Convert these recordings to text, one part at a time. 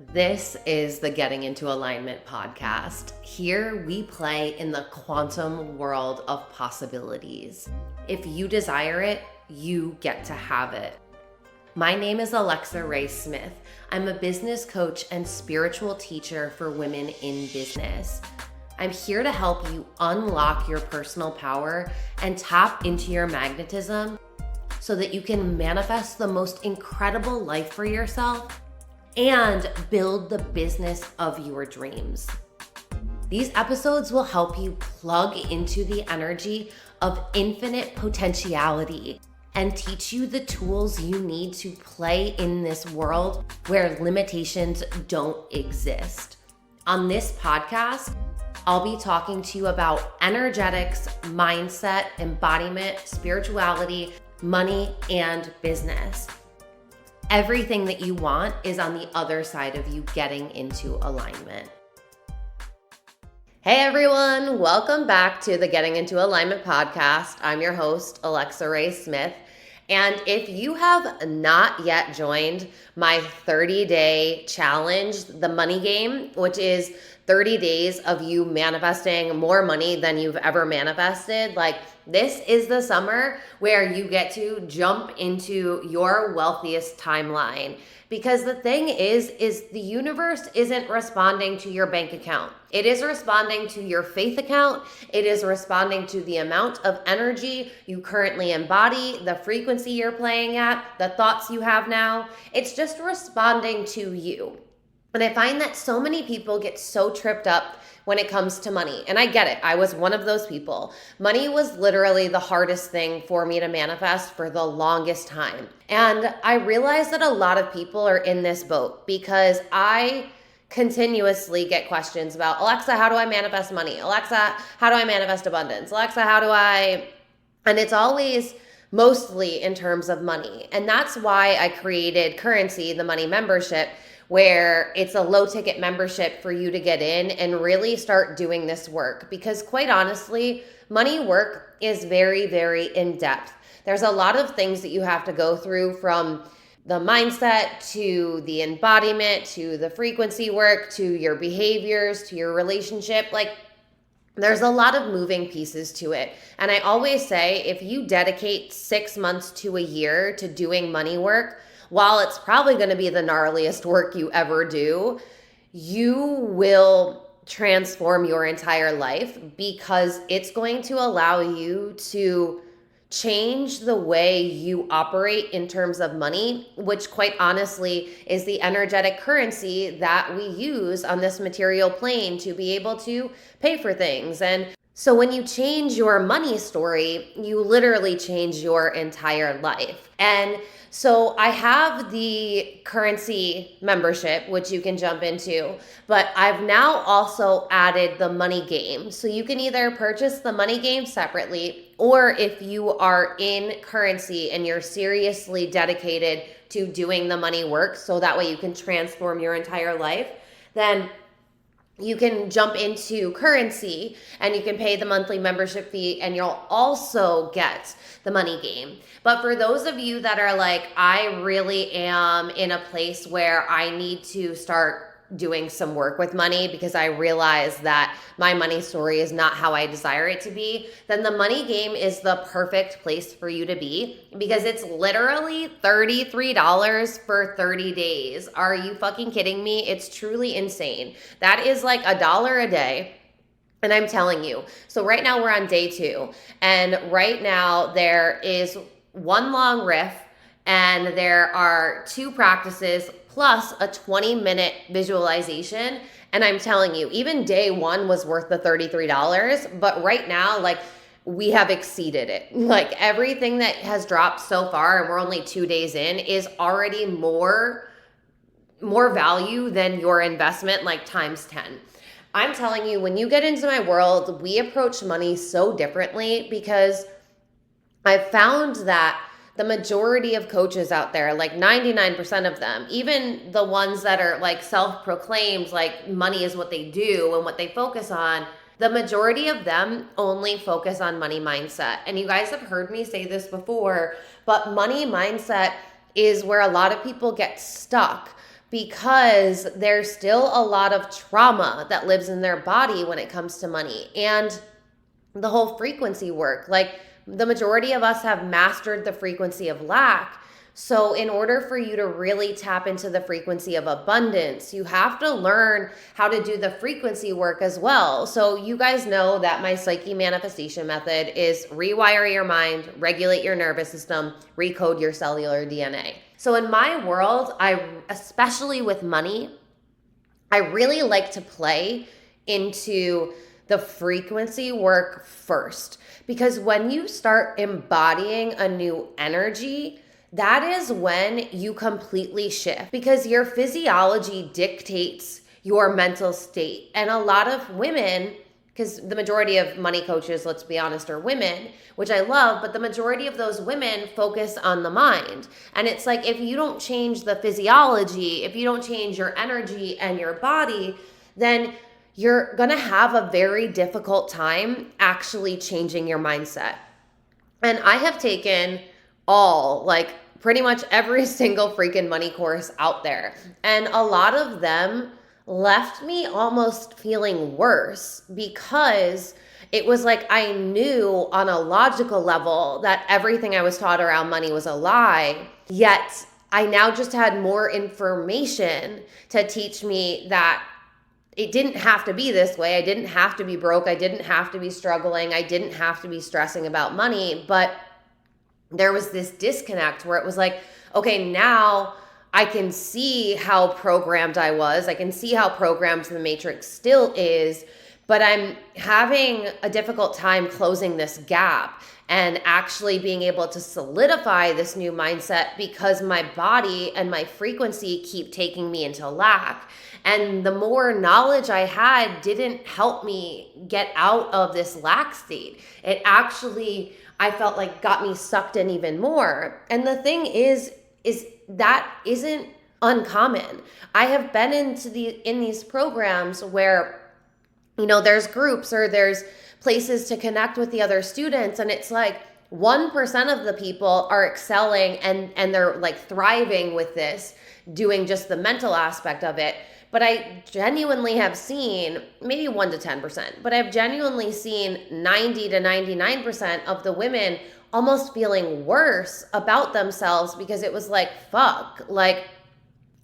This is the Getting Into Alignment podcast. Here we play in the quantum world of possibilities. If you desire it, you get to have it. My name is Alexa Ray Smith. I'm a business coach and spiritual teacher for women in business. I'm here to help you unlock your personal power and tap into your magnetism so that you can manifest the most incredible life for yourself and build the business of your dreams. These episodes will help you plug into the energy of infinite potentiality and teach you the tools you need to play in this world where limitations don't exist. On this podcast, I'll be talking to you about energetics, mindset, embodiment, spirituality, money, and business. Everything that you want is on the other side of you getting into alignment. Hey everyone, welcome back to the Getting Into Alignment podcast. I'm your host, Alexa Ray Smith. And if you have not yet joined my 30-day challenge, the money game, which is 30 days of you manifesting more money than you've ever manifested, this is the summer where you get to jump into your wealthiest timeline. Because the thing is the universe isn't responding to your bank account. It is responding to your faith account. It is responding to the amount of energy you currently embody, the frequency you're playing at, the thoughts you have now. It's just responding to you. And I find that so many people get so tripped up when it comes to money. And I get it. I was one of those people. Money was literally the hardest thing for me to manifest for the longest time. And I realized that a lot of people are in this boat because I continuously get questions about, Alexa, how do I manifest money? Alexa, how do I manifest abundance? Alexa, and it's always mostly in terms of money. And that's why I created Currency, the money membership, where it's a low ticket membership for you to get in and really start doing this work. Because quite honestly, money work is very, very in depth. There's a lot of things that you have to go through, from the mindset to the embodiment to the frequency work to your behaviors to your relationship. There's a lot of moving pieces to it. And I always say, if you dedicate 6 months to a year to doing money work, while it's probably going to be the gnarliest work you ever do, you will transform your entire life, because it's going to allow you to change the way you operate in terms of money, which quite honestly is the energetic currency that we use on this material plane to be able to pay for things. And so when you change your money story, you literally change your entire life. And so I have the Currency membership, which you can jump into, but I've now also added the money game. So you can either purchase the money game separately, or if you are in Currency and you're seriously dedicated to doing the money work, so that way you can transform your entire life, then you can jump into Currency and you can pay the monthly membership fee, and you'll also get the money game. But for those of you that are like, I really am in a place where I need to start doing some work with money because I realize that my money story is not how I desire it to be, then the money game is the perfect place for you to be, because it's literally $33 for 30 days. Are you fucking kidding me? It's truly insane. That is like $1 a day. And I'm telling you, so right now we're on day 2, and right now there is one long riff, and there are 2 practices plus a 20-minute visualization. And I'm telling you, even day 1 was worth the $33, but right now, we have exceeded it. Everything that has dropped so far, and we're only 2 days in, is already more value than your investment, times 10. I'm telling you, when you get into my world, we approach money so differently, because I've found that the majority of coaches out there, 99% of them, even the ones that are self-proclaimed, money is what they do and what they focus on, the majority of them only focus on money mindset. And you guys have heard me say this before, but money mindset is where a lot of people get stuck, because there's still a lot of trauma that lives in their body when it comes to money. And the whole frequency work, like the majority of us have mastered the frequency of lack. So in order for you to really tap into the frequency of abundance, you have to learn how to do the frequency work as well. So you guys know that my Psyche manifestation method is rewire your mind, regulate your nervous system, recode your cellular DNA. So in my world, especially with money, I really like to play into the frequency work first, because when you start embodying a new energy, that is when you completely shift, because your physiology dictates your mental state. And a lot of women, because the majority of money coaches, let's be honest, are women, which I love, but the majority of those women focus on the mind. And it's like, if you don't change the physiology, if you don't change your energy and your body, then you're gonna have a very difficult time actually changing your mindset. And I have taken pretty much every single freaking money course out there. And a lot of them left me almost feeling worse, because it was like I knew on a logical level that everything I was taught around money was a lie, yet I now just had more information to teach me that it didn't have to be this way. I didn't have to be broke. I didn't have to be struggling. I didn't have to be stressing about money. But there was this disconnect where it was like, okay, now I can see how programmed I was. I can see how programmed the matrix still is, but I'm having a difficult time closing this gap and actually being able to solidify this new mindset, because my body and my frequency keep taking me into lack. And the more knowledge I had didn't help me get out of this lack state. It actually, I felt like, got me sucked in even more. And the thing is that isn't uncommon. I have been in these programs where, there's groups or there's places to connect with the other students, and it's like 1% of the people are excelling and they're like thriving with this, doing just the mental aspect of it. But I genuinely have seen, maybe 1 to 10%, but I've genuinely seen 90 to 99% of the women almost feeling worse about themselves, because it was like, fuck, like,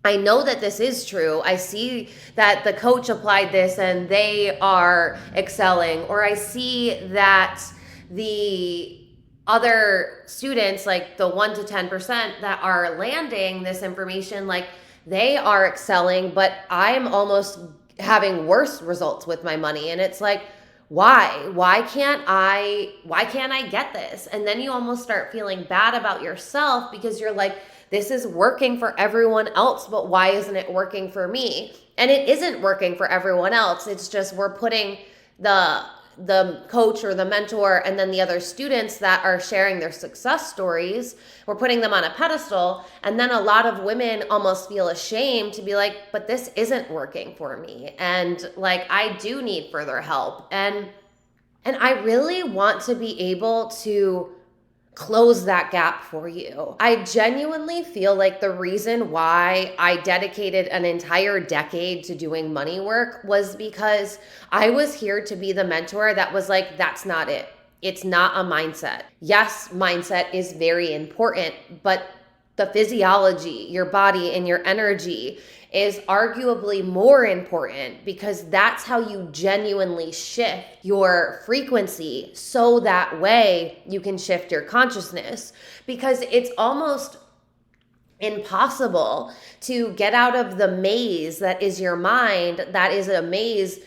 I know that this is true. I see that the coach applied this and they are excelling, or I see that the other students, like the 1 to 10% that are landing this information, like, they are excelling, but I'm almost having worse results with my money. And it's like, why can't I get this? And then you almost start feeling bad about yourself, because you're like, this is working for everyone else, but why isn't it working for me? And it isn't working for everyone else. It's just we're putting the coach or the mentor and then the other students that are sharing their success stories, we're putting them on a pedestal. And then a lot of women almost feel ashamed to be like, but this isn't working for me. And like, I do need further help. And I really want to be able to close that gap for you. I genuinely feel like the reason why I dedicated an entire decade to doing money work was because I was here to be the mentor that was like, that's not it. It's not a mindset. Yes, mindset is very important, but the physiology, your body and your energy is arguably more important, because that's how you genuinely shift your frequency, so that way you can shift your consciousness. Because it's almost impossible to get out of the maze that is your mind, that is a maze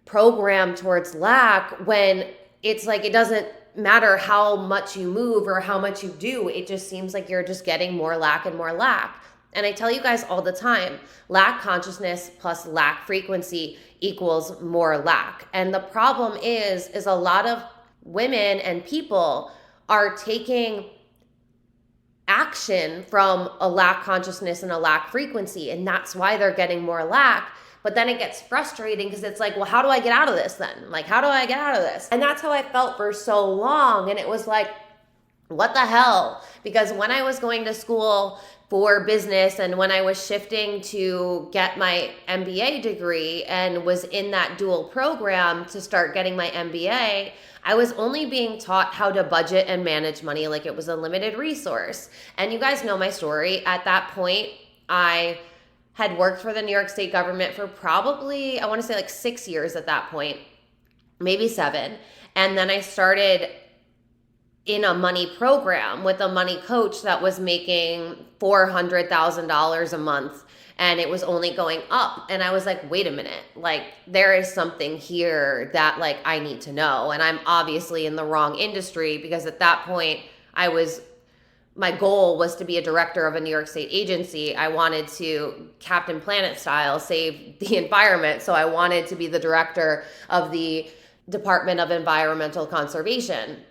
programmed towards lack, when it's like, it doesn't matter how much you move or how much you do, it just seems like you're just getting more lack and more lack. And I tell you guys all the time, lack consciousness plus lack frequency equals more lack. And the problem is a lot of women and people are taking action from a lack consciousness and a lack frequency, and that's why they're getting more lack. But then it gets frustrating, because it's like, well, how do I get out of this then? Like, how do I get out of this? And that's how I felt for so long. And it was like, what the hell? Because when I was going to school for business. And when I was shifting to get my MBA degree and was in that dual program to start getting my MBA, I was only being taught how to budget and manage money like it was a limited resource. And you guys know my story. At that point, I had worked for the New York State government for probably, I want to say like 6 years at that point, maybe 7. And then I started in a money program with a money coach that was making $400,000 a month, and it was only going up. And I was like, wait a minute, like there is something here that like I need to know. And I'm obviously in the wrong industry, because at that point my goal was to be a director of a New York State agency. I wanted to Captain Planet style save the environment. So I wanted to be the director of the Department of Environmental Conservation.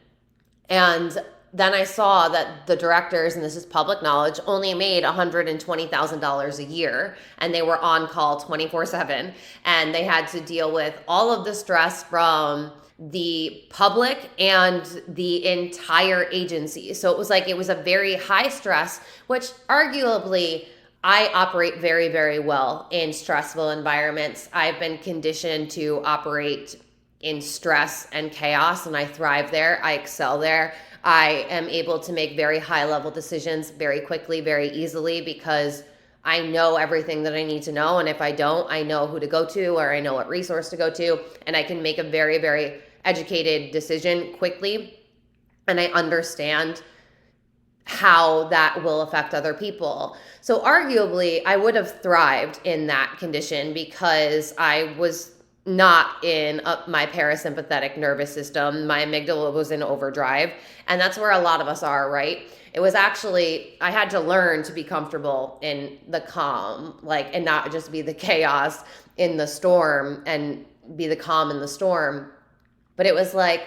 And then I saw that the directors, and this is public knowledge, only made $120,000 a year, and they were on call 24/7, and they had to deal with all of the stress from the public and the entire agency. So it was a very high stress, which arguably I operate very, very well in stressful environments. I've been conditioned to operate in stress and chaos, and I thrive there. I excel there. I am able to make very high level decisions very quickly, very easily, because I know everything that I need to know. And if I don't, I know who to go to, or I know what resource to go to, and I can make a very, very educated decision quickly. And I understand how that will affect other people. So arguably, I would have thrived in that condition because I was not in my parasympathetic nervous system. My amygdala was in overdrive. And that's where a lot of us are, right? It was actually, I had to learn to be comfortable in the calm, and not just be the chaos in the storm and be the calm in the storm. But it was like,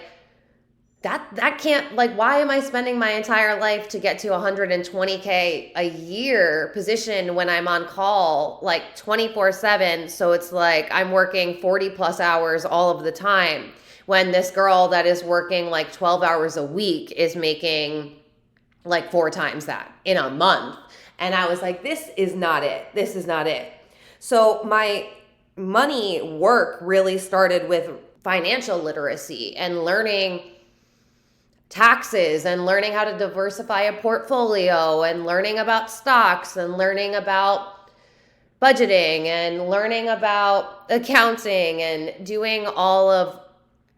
that can't, why am I spending my entire life to get to $120K a year position when I'm on call 24/7? So it's like I'm working 40 plus hours all of the time, when this girl that is working 12 hours a week is making 4 times that in a month. And I was like, this is not it. This is not it. So my money work really started with financial literacy and learning taxes and learning how to diversify a portfolio and learning about stocks and learning about budgeting and learning about accounting and doing all of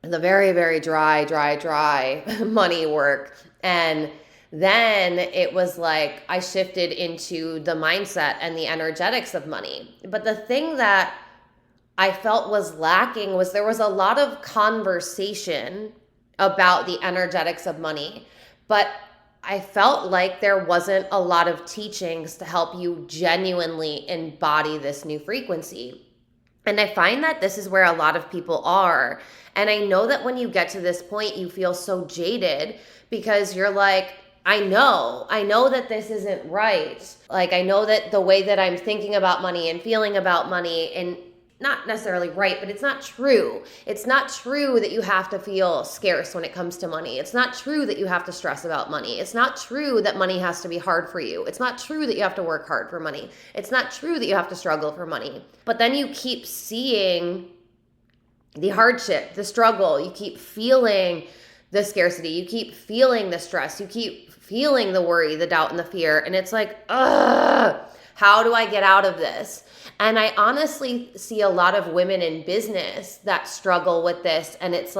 the very, very dry money work. And then it was like I shifted into the mindset and the energetics of money. But the thing that I felt was lacking was there was a lot of conversation about the energetics of money, but I felt like there wasn't a lot of teachings to help you genuinely embody this new frequency. And I find that this is where a lot of people are. And I know that when you get to this point, you feel so jaded because you're like, I know that this isn't right. I know that the way that I'm thinking about money and feeling about money, and not necessarily right, but it's not true. It's not true that you have to feel scarce when it comes to money. It's not true that you have to stress about money. It's not true that money has to be hard for you. It's not true that you have to work hard for money. It's not true that you have to struggle for money. But then you keep seeing the hardship, the struggle. You keep feeling the scarcity. You keep feeling the stress. You keep feeling the worry, the doubt, and the fear. And it's like, ugh, how do I get out of this? And I honestly see a lot of women in business that struggle with this. And it's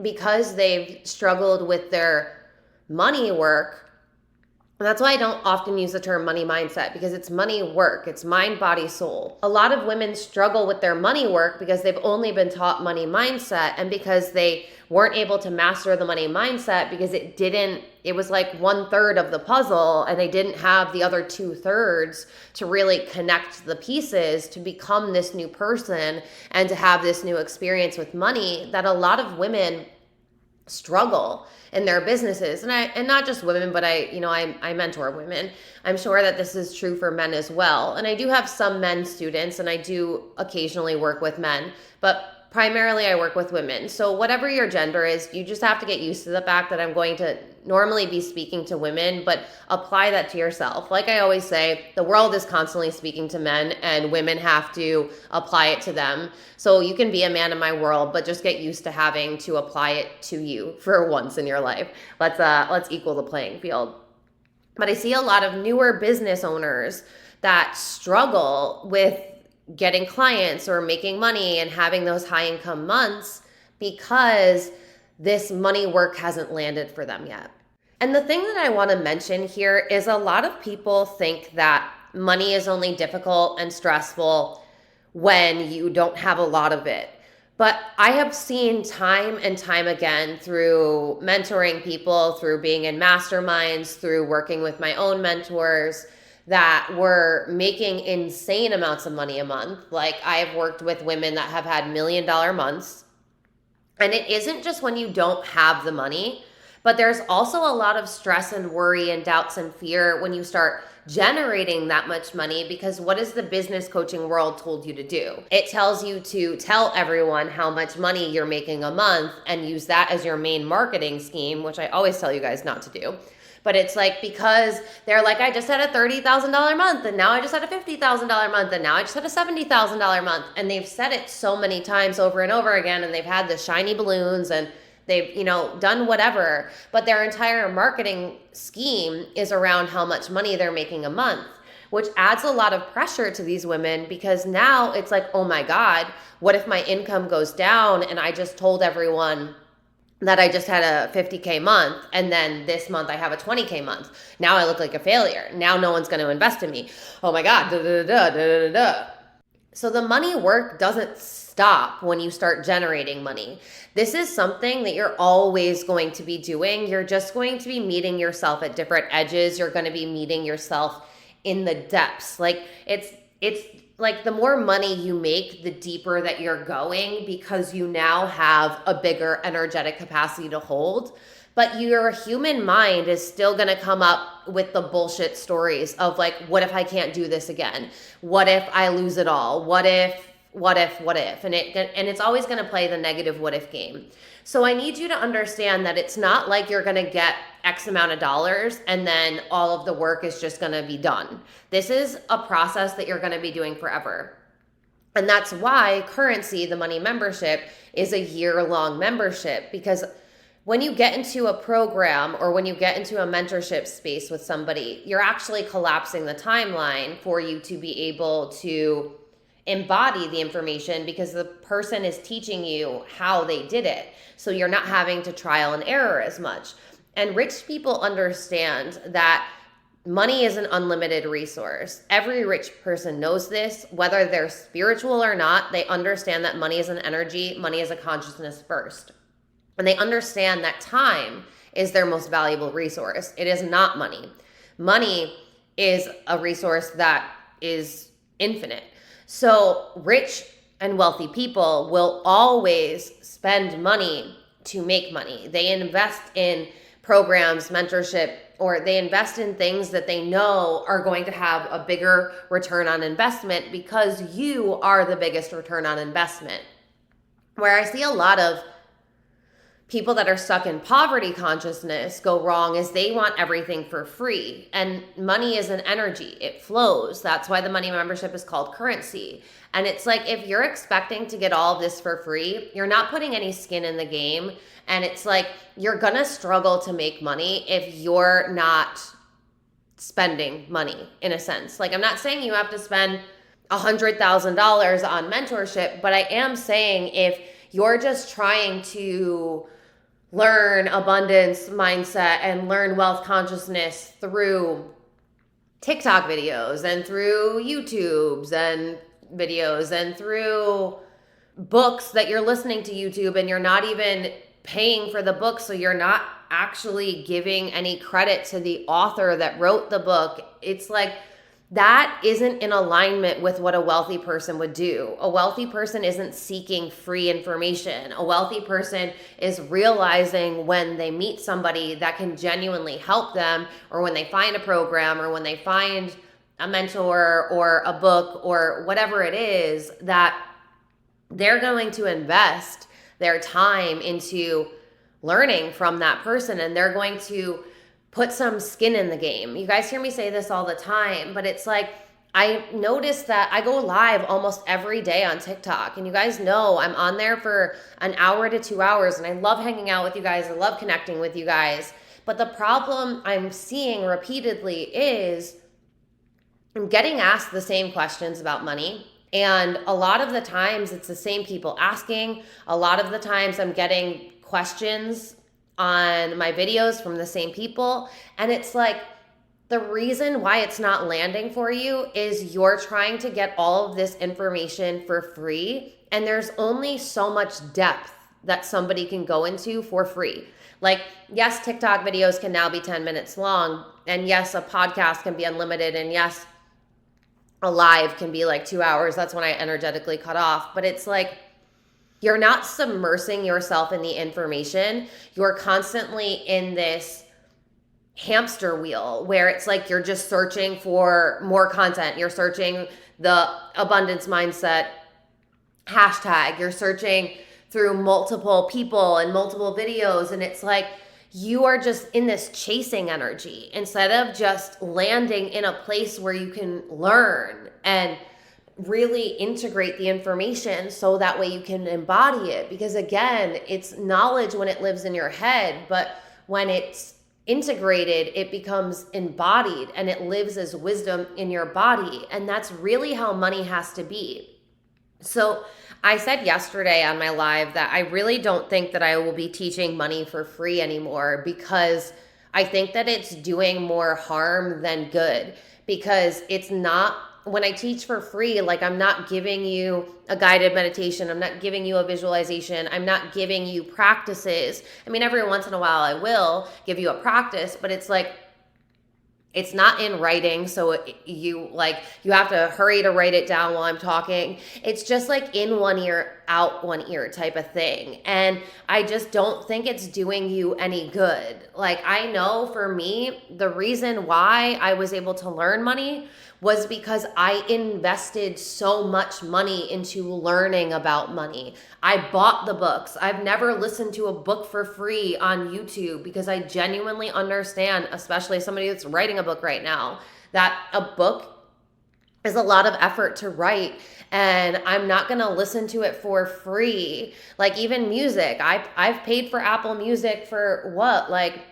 because they've struggled with their money work. And that's why I don't often use the term money mindset, because it's money work. It's mind, body, soul. A lot of women struggle with their money work because they've only been taught money mindset, and because they weren't able to master the money mindset because it was 1/3 of the puzzle, and they didn't have the other 2/3 to really connect the pieces to become this new person and to have this new experience with money, that a lot of women struggle in their businesses. And not just women, but I mentor women. I'm sure that this is true for men as well. And I do have some men students, and I do occasionally work with men, but primarily I work with women. So whatever your gender is, you just have to get used to the fact that I'm going to normally be speaking to women, but apply that to yourself. Like I always say, the world is constantly speaking to men and women have to apply it to them. So you can be a man in my world, but just get used to having to apply it to you for once in your life. Let's equal the playing field. But I see a lot of newer business owners that struggle with getting clients or making money and having those high income months because this money work hasn't landed for them yet. And the thing that I want to mention here is a lot of people think that money is only difficult and stressful when you don't have a lot of it. But I have seen time and time again through mentoring people, through being in masterminds, through working with my own mentors that were making insane amounts of money a month. Like I have worked with women that have had $1 million months. And it isn't just when you don't have the money, but there's also a lot of stress and worry and doubts and fear when you start generating that much money, because what has the business coaching world told you to do? It tells you to tell everyone how much money you're making a month and use that as your main marketing scheme, which I always tell you guys not to do. But it's like, because they're like, I just had a $30,000 month and now I just had a $50,000 month and now I just had a $70,000 month. And they've said it so many times over and over again, and they've had the shiny balloons and they've, done whatever, but their entire marketing scheme is around how much money they're making a month, which adds a lot of pressure to these women, because now it's like, oh my God, what if my income goes down and I just told everyone that I just had a 50K month and then this month I have a 20K month. Now I look like a failure. Now no one's going to invest in me. Oh my God, So the money work doesn't stop when you start generating money. This is something that you're always going to be doing. You're just going to be meeting yourself at different edges. You're going to be meeting yourself in the depths. Like it's like the more money you make, the deeper that you're going, because you now have a bigger energetic capacity to hold. But your human mind is still going to come up with the bullshit stories of like, what if I can't do this again? What if I lose it all? What if? And it's always going to play the negative what if game. So I need you to understand that it's not like you're going to get X amount of dollars and then all of the work is just going to be done. This is a process that you're going to be doing forever. And that's why Currency, the money membership, is a year-long membership, because when you get into a program or when you get into a mentorship space with somebody, you're actually collapsing the timeline for you to be able to embody the information, because the person is teaching you how they did it. So you're not having to trial and error as much. And rich people understand that money is an unlimited resource. Every rich person knows this, whether they're spiritual or not. They understand that money is an energy, money is a consciousness first. And they understand that time is their most valuable resource. It is not money. Money is a resource that is infinite. So rich and wealthy people will always spend money to make money. They invest in programs, mentorship, or they invest in things that they know are going to have a bigger return on investment, because you are the biggest return on investment. Where I see a lot of people that are stuck in poverty consciousness go wrong is they want everything for free. And money is an energy. It flows. That's why the money membership is called Currency. And it's like, if you're expecting to get all of this for free, you're not putting any skin in the game. And it's like, you're going to struggle to make money if you're not spending money, in a sense. Like, I'm not saying you have to spend $100,000 on mentorship, but I am saying if you're just trying to learn abundance mindset and learn wealth consciousness through TikTok videos and through YouTubes and videos and through books that you're listening to YouTube, and you're not even paying for the book, so you're not actually giving any credit to the author that wrote the book. It's like, that isn't in alignment with what a wealthy person would do. A wealthy person isn't seeking free information. A wealthy person is realizing when they meet somebody that can genuinely help them, or when they find a program, or when they find a mentor or a book or whatever it is, that they're going to invest their time into learning from that person, and they're going to put some skin in the game. You guys hear me say this all the time, but it's like, I noticed that I go live almost every day on TikTok, and you guys know I'm on there for an hour to 2 hours, and I love hanging out with you guys. I love connecting with you guys. But the problem I'm seeing repeatedly is I'm getting asked the same questions about money. And a lot of the times it's the same people asking. A lot of the times I'm getting questions on my videos from the same people. And it's like, the reason why it's not landing for you is you're trying to get all of this information for free, and there's only so much depth that somebody can go into for free. Like, yes, TikTok videos can now be 10 minutes long, and yes, a podcast can be unlimited, and yes, a live can be like 2 hours. That's when I energetically cut off. But it's like, you're not submersing yourself in the information. You're constantly in this hamster wheel where it's like you're just searching for more content. You're searching the abundance mindset hashtag. You're searching through multiple people and multiple videos. And it's like you are just in this chasing energy instead of just landing in a place where you can learn and really integrate the information so that way you can embody it. Because again, it's knowledge when it lives in your head, but when it's integrated, it becomes embodied and it lives as wisdom in your body. And that's really how money has to be. So I said yesterday on my live that I really don't think that I will be teaching money for free anymore, because I think that it's doing more harm than good. Because it's not, when I teach for free, like, I'm not giving you a guided meditation. I'm not giving you a visualization. I'm not giving you practices. I mean, every once in a while I will give you a practice, but it's like, it's not in writing. So you have to hurry to write it down while I'm talking. It's just like in one ear, out one ear type of thing. And I just don't think it's doing you any good. Like, I know for me, the reason why I was able to learn money was because I invested so much money into learning about money. I bought the books. I've never listened to a book for free on YouTube, because I genuinely understand, especially somebody that's writing a book right now, that a book is a lot of effort to write, and I'm not going to listen to it for free. Like, even music, I've paid for Apple Music for what, like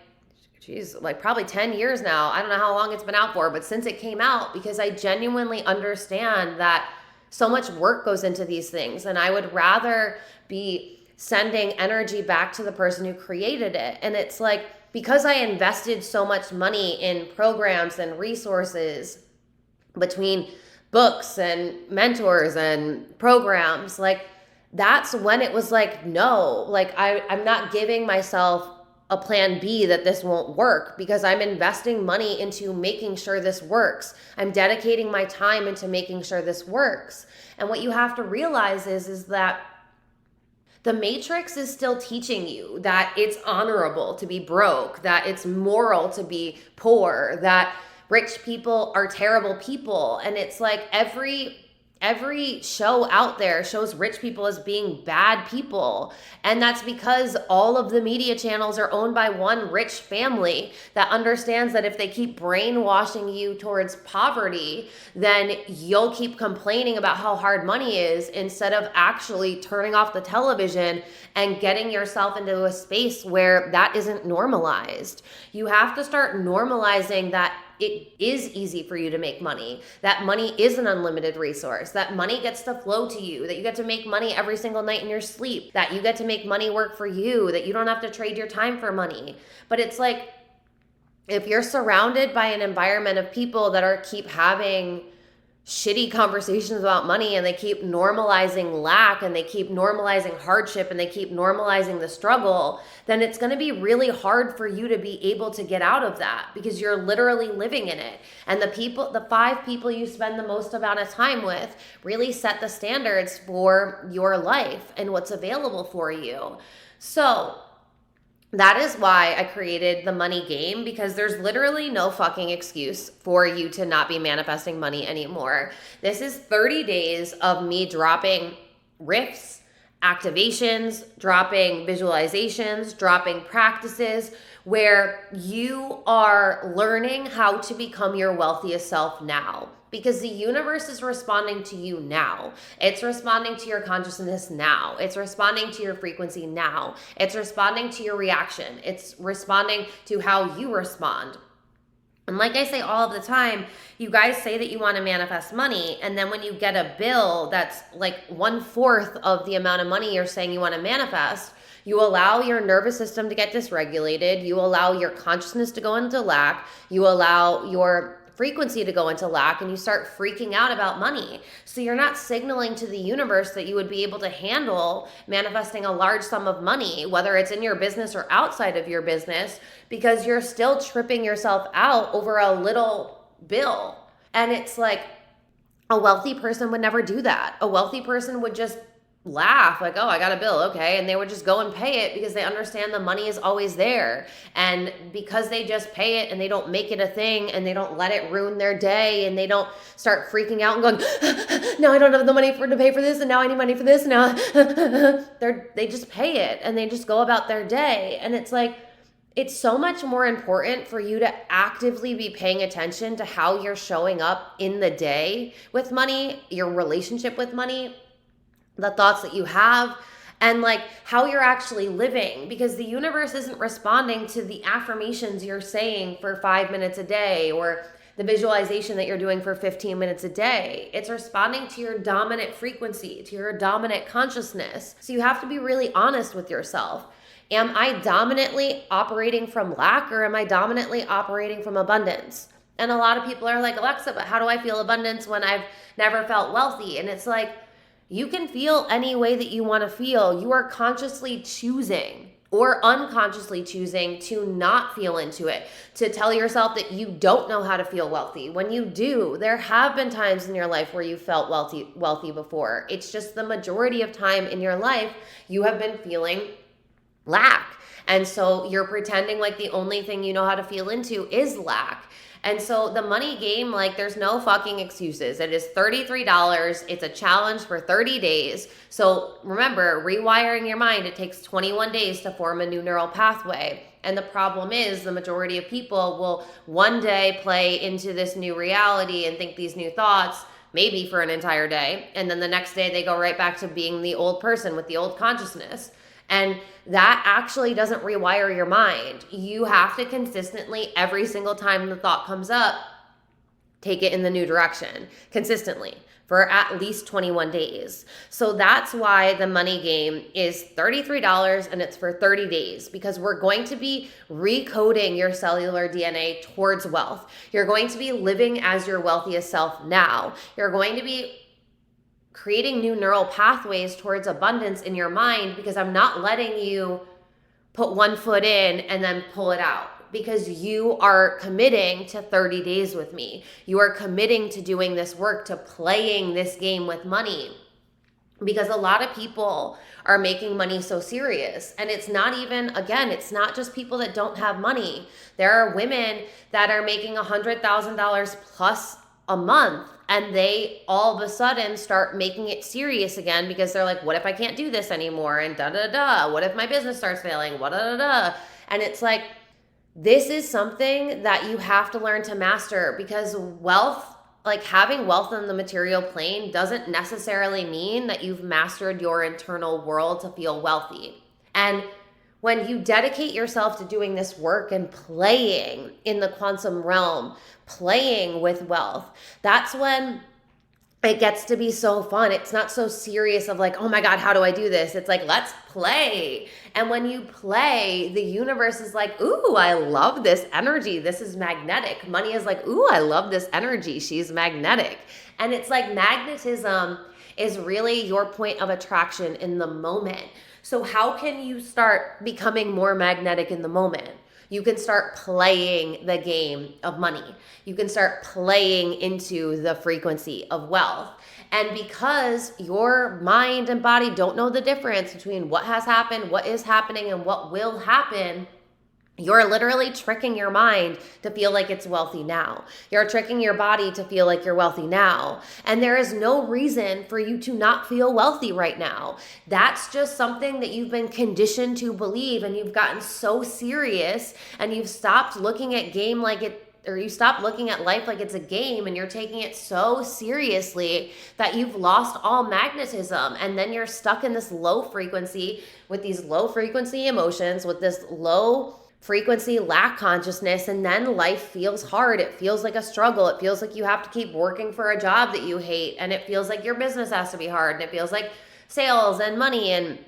probably 10 years now. I don't know how long it's been out for, but since it came out, because I genuinely understand that so much work goes into these things, and I would rather be sending energy back to the person who created it. And it's like, because I invested so much money in programs and resources between books and mentors and programs, like, that's when it was like, no, like, I'm not giving myself a plan B that this won't work, because I'm investing money into making sure this works. I'm dedicating my time into making sure this works. And what you have to realize is that the Matrix is still teaching you that it's honorable to be broke, that it's moral to be poor, that rich people are terrible people. And it's like every show out there shows rich people as being bad people. And that's because all of the media channels are owned by one rich family that understands that if they keep brainwashing you towards poverty, then you'll keep complaining about how hard money is, instead of actually turning off the television and getting yourself into a space where that isn't normalized. You have to start normalizing that it is easy for you to make money, that money is an unlimited resource, that money gets to flow to you, that you get to make money every single night in your sleep, that you get to make money work for you, that you don't have to trade your time for money. But it's like, if you're surrounded by an environment of people that keep having shitty conversations about money, and they keep normalizing lack, and they keep normalizing hardship, and they keep normalizing the struggle, then it's going to be really hard for you to be able to get out of that, because you're literally living in it. And the 5 people you spend the most amount of time with really set the standards for your life and what's available for you. So that is why I created the money game, because there's literally no fucking excuse for you to not be manifesting money anymore. This is 30 days of me dropping riffs, activations, dropping visualizations, dropping practices where you are learning how to become your wealthiest self now. Because the universe is responding to you now. It's responding to your consciousness now. It's responding to your frequency now. It's responding to your reaction. It's responding to how you respond. And like I say all of the time, you guys say that you want to manifest money, and then when you get a bill that's like 1/4 of the amount of money you're saying you want to manifest, you allow your nervous system to get dysregulated, you allow your consciousness to go into lack, you allow your frequency to go into lack, and you start freaking out about money. So you're not signaling to the universe that you would be able to handle manifesting a large sum of money, whether it's in your business or outside of your business, because you're still tripping yourself out over a little bill. And it's like, a wealthy person would never do that. A wealthy person would just laugh like, oh, I got a bill, okay, and they would just go and pay it because they understand the money is always there. And because they just pay it and they don't make it a thing and they don't let it ruin their day and they don't start freaking out and going, now I don't have the money to pay for this, and now I need money for this, and now they just pay it and they just go about their day. And it's like, it's so much more important for you to actively be paying attention to how you're showing up in the day with money, your relationship with money, the thoughts that you have, and like how you're actually living, because the universe isn't responding to the affirmations you're saying for 5 minutes a day or the visualization that you're doing for 15 minutes a day. It's responding to your dominant frequency, to your dominant consciousness. So you have to be really honest with yourself. Am I dominantly operating from lack, or am I dominantly operating from abundance? And a lot of people are like, Alexa, but how do I feel abundance when I've never felt wealthy? And it's like, you can feel any way that you want to feel. You are consciously choosing or unconsciously choosing to not feel into it, to tell yourself that you don't know how to feel wealthy. When you do, there have been times in your life where you felt wealthy before. It's just the majority of time in your life, you have been feeling lack. And so you're pretending like the only thing you know how to feel into is lack. And so the money game, like, there's no fucking excuses. It is $33. It's a challenge for 30 days. So remember, rewiring your mind, it takes 21 days to form a new neural pathway. And the problem is the majority of people will one day play into this new reality and think these new thoughts, maybe for an entire day. And then the next day they go right back to being the old person with the old consciousness. And that actually doesn't rewire your mind. You have to consistently, every single time the thought comes up, take it in the new direction consistently for at least 21 days. So that's why the money game is $33 and it's for 30 days, because we're going to be recoding your cellular DNA towards wealth. You're going to be living as your wealthiest self now. You're going to be creating new neural pathways towards abundance in your mind, because I'm not letting you put one foot in and then pull it out, because you are committing to 30 days with me. You are committing to doing this work, to playing this game with money, because a lot of people are making money so serious. And it's not even, again, it's not just people that don't have money. There are women that are making $100,000 plus a month, and they all of a sudden start making it serious again, because they're like, what if I can't do this anymore? And da-da-da, what if my business starts failing? What da-da-da. And it's like, this is something that you have to learn to master, because wealth, like having wealth on the material plane, doesn't necessarily mean that you've mastered your internal world to feel wealthy. And when you dedicate yourself to doing this work and playing in the quantum realm, playing with wealth, that's when it gets to be so fun. It's not so serious of like, oh my God, how do I do this? It's like, let's play. And when you play, the universe is like, ooh, I love this energy. This is magnetic. Money is like, ooh, I love this energy. She's magnetic. And it's like magnetism is really your point of attraction in the moment. So how can you start becoming more magnetic in the moment? You can start playing the game of money. You can start playing into the frequency of wealth. And because your mind and body don't know the difference between what has happened, what is happening, and what will happen, You're literally tricking your mind to feel like it's wealthy now. You're tricking your body to feel like you're wealthy now. And there is no reason for you to not feel wealthy right now. That's just something that you've been conditioned to believe, and you've gotten so serious and you've stopped looking at you stop looking at life like it's a game, and you're taking it so seriously that you've lost all magnetism. And then you're stuck in this low frequency with these low frequency emotions, with this low frequency lack consciousness, and then life feels hard. It feels like a struggle. It feels like you have to keep working for a job that you hate, and it feels like your business has to be hard, and it feels like sales and money and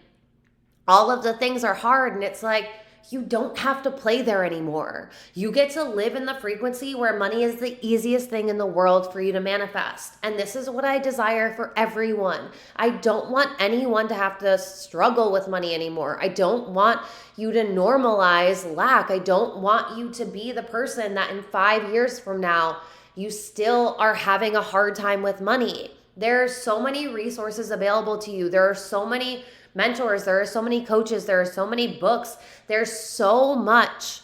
all of the things are hard. And it's like, you don't have to play there anymore. You get to live in the frequency where money is the easiest thing in the world for you to manifest. And this is what I desire for everyone. I don't want anyone to have to struggle with money anymore. I don't want you to normalize lack. I don't want you to be the person that in 5 years from now, you still are having a hard time with money. There are so many resources available to you. There are so many mentors, there are so many coaches, there are so many books, there's so much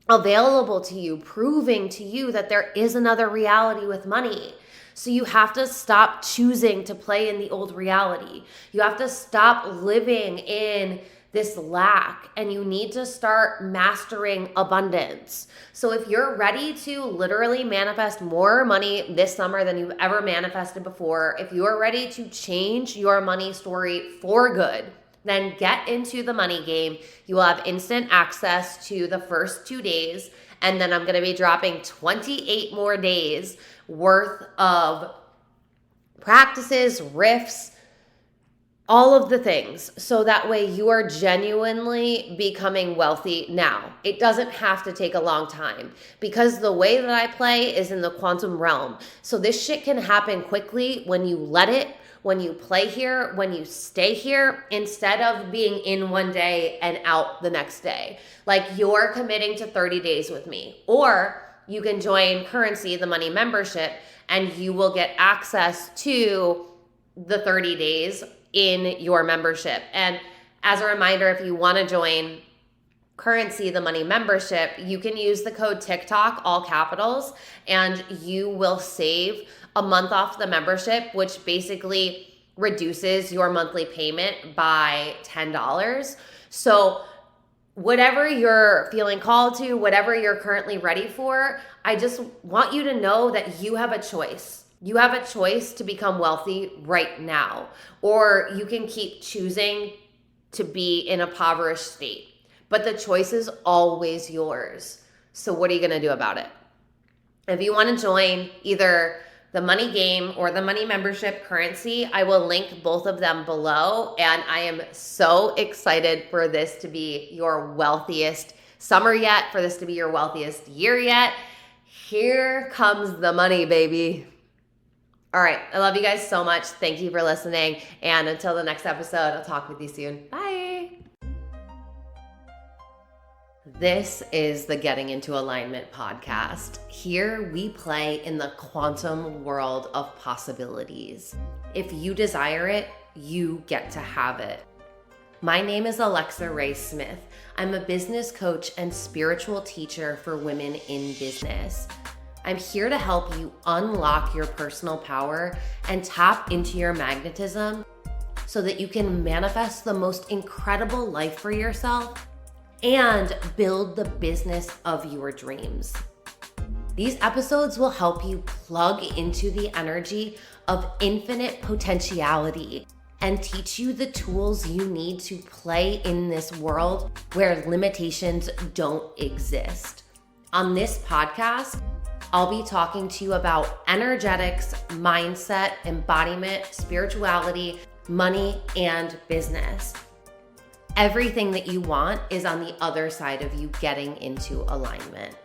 available to you, proving to you that there is another reality with money. So you have to stop choosing to play in the old reality. You have to stop living in this lack, and you need to start mastering abundance. So if you're ready to literally manifest more money this summer than you've ever manifested before, if you are ready to change your money story for good, then get into the money game. You will have instant access to the first 2 days, and then I'm going to be dropping 28 more days worth of practices, riffs, all of the things, so that way you are genuinely becoming wealthy now. It doesn't have to take a long time, because the way that I play is in the quantum realm. So this shit can happen quickly when you let it, when you play here, when you stay here, instead of being in one day and out the next day. Like, you're committing to 30 days with me. Or you can join Currency, the money membership, and you will get access to the 30 days in your membership. And as a reminder, if you want to join Currency, the money membership, you can use the code TikTok, all capitals, and you will save a month off the membership, which basically reduces your monthly payment by $10. So whatever you're feeling called to, whatever you're currently ready for, I just want you to know that you have a choice. You have a choice to become wealthy right now, or you can keep choosing to be in a impoverished state. But the choice is always yours. So what are you going to do about it? If you want to join either the money game or the money membership Currency, I will link both of them below. And I am so excited for this to be your wealthiest summer yet, for this to be your wealthiest year yet. Here comes the money, baby. All right. I love you guys so much. Thank you for listening. And until the next episode, I'll talk with you soon. Bye. This is the Getting Into Alignment podcast. Here we play in the quantum world of possibilities. If you desire it, you get to have it. My name is Alexa Ray Smith. I'm a business coach and spiritual teacher for women in business. I'm here to help you unlock your personal power and tap into your magnetism so that you can manifest the most incredible life for yourself and build the business of your dreams. These episodes will help you plug into the energy of infinite potentiality and teach you the tools you need to play in this world where limitations don't exist. On this podcast, I'll be talking to you about energetics, mindset, embodiment, spirituality, money, and business. Everything that you want is on the other side of you getting into alignment.